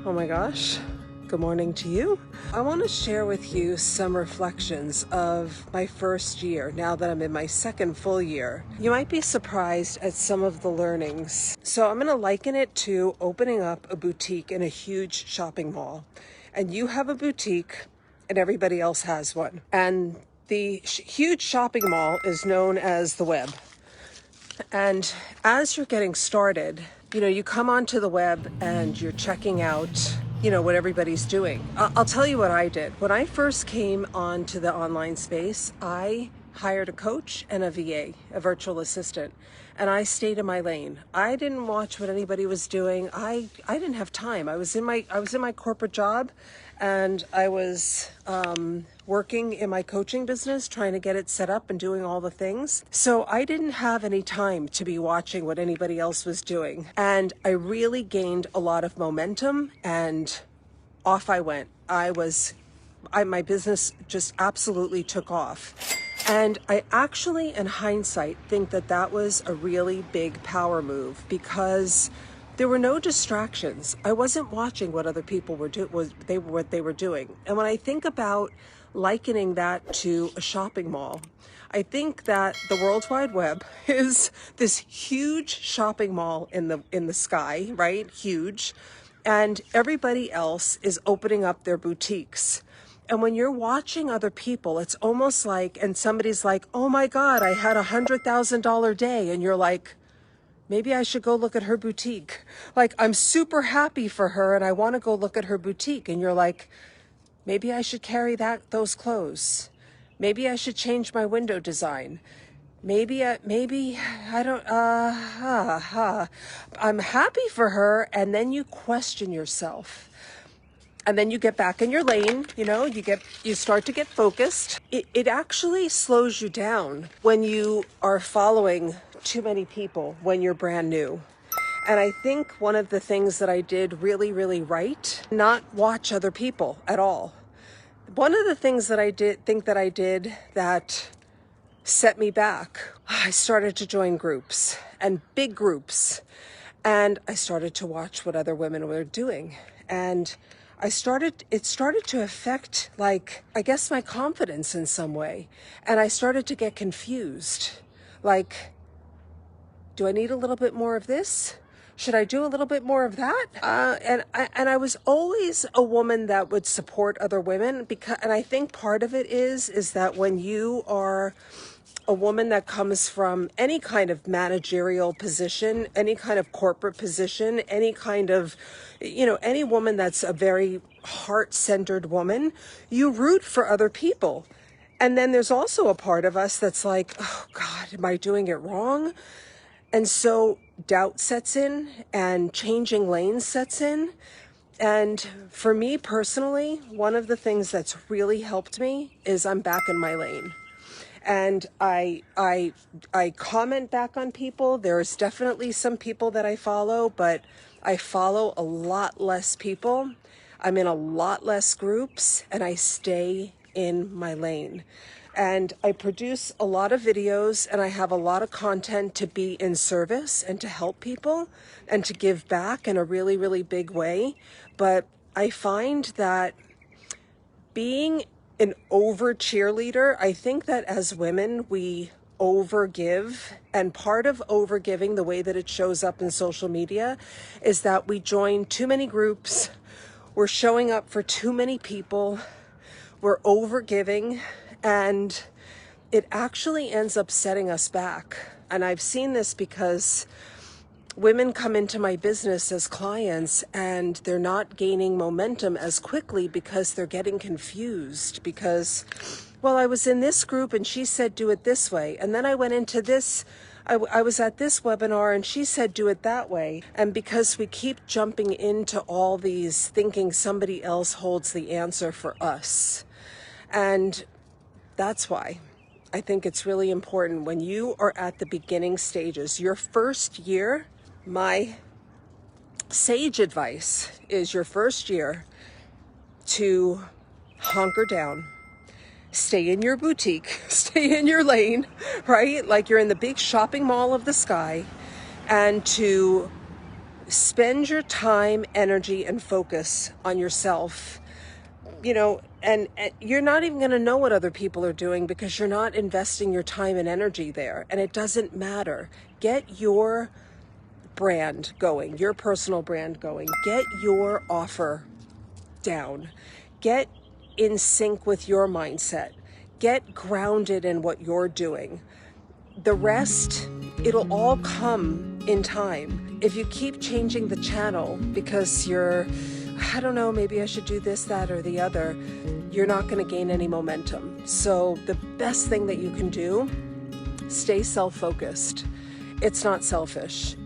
Oh my gosh, good morning to you. I want to share with you some reflections of my first year now that I'm in my second full year. You might be surprised at some of the learnings. So I'm going to liken it to opening up a boutique in a huge shopping mall. And you have a boutique and everybody else has one. And the huge shopping mall is known as the web. And as you're getting started, you come onto the web and you're checking out, what everybody's doing. I'll tell you what I did. When I first came onto the online space, I hired a coach and a VA, a virtual assistant, and I stayed in my lane. I didn't watch what anybody was doing. I didn't have time. I was in my corporate job, and I was working in my coaching business, trying to get it set up and doing all the things. So I didn't have any time to be watching what anybody else was doing. And I really gained a lot of momentum and off I went. My business just absolutely took off. And I actually, in hindsight, think that was a really big power move because there were no distractions. I wasn't watching what other people were what they were doing. And when I think about likening that to a shopping mall, I think that the World Wide Web is this huge shopping mall in the sky, right? Huge. And everybody else is opening up their boutiques. And when you're watching other people, it's almost like, and somebody's like, oh my God, I had $100,000 day. And you're like, maybe I should go look at her boutique. Like, I'm super happy for her and I want to go look at her boutique. And you're like, maybe I should carry those clothes. Maybe I should change my window design. Maybe I don't, I'm happy for her. And then you question yourself. And then you get back in your lane, you start to get focused. It actually slows you down when you are following too many people when you're brand new. And I think one of the things that I did really, really right, not watch other people at all. One of the things that I did that set me back, I started to join groups and big groups. And I started to watch what other women were doing. And it started to affect, I guess, my confidence in some way. And I started to get confused. Do I need a little bit more of this? Should I do a little bit more of that? And I was always a woman that would support other women and I think part of it is that when you are a woman that comes from any kind of managerial position, any kind of corporate position, any kind of, any woman that's a very heart-centered woman, you root for other people. And then there's also a part of us that's like, oh God, am I doing it wrong? And so doubt sets in and changing lanes sets in. And for me personally, one of the things that's really helped me is I'm back in my lane. And I comment back on people. There's definitely some people that I follow, but I follow a lot less people. I'm in a lot less groups and I stay in my lane. And I produce a lot of videos and I have a lot of content to be in service and to help people and to give back in a really, really big way. But I find that being an over cheerleader, I think that as women, we overgive. And part of overgiving, the way that it shows up in social media, is that we join too many groups. We're showing up for too many people. We're overgiving. And it actually ends up setting us back. And I've seen this because women come into my business as clients and they're not gaining momentum as quickly because they're getting confused because, well, I was in this group and she said, do it this way. And then I went into this, I was at this webinar and she said, do it that way. And because we keep jumping into all these thinking somebody else holds the answer for us. And that's why I think it's really important when you are at the beginning stages, your first year. My sage advice is your first year to hunker down, stay in your boutique, stay in your lane, right? Like you're in the big shopping mall of the sky, and to spend your time, energy, and focus on yourself. And you're not even going to know what other people are doing because you're not investing your time and energy there. And it doesn't matter. Get your brand going, your personal brand going. Get your offer down. Get in sync with your mindset. Get grounded in what you're doing. The rest, it'll all come in time. If you keep changing the channel because I don't know, maybe I should do this, that, or the other, you're not going to gain any momentum. So the best thing that you can do, stay self-focused. It's not selfish.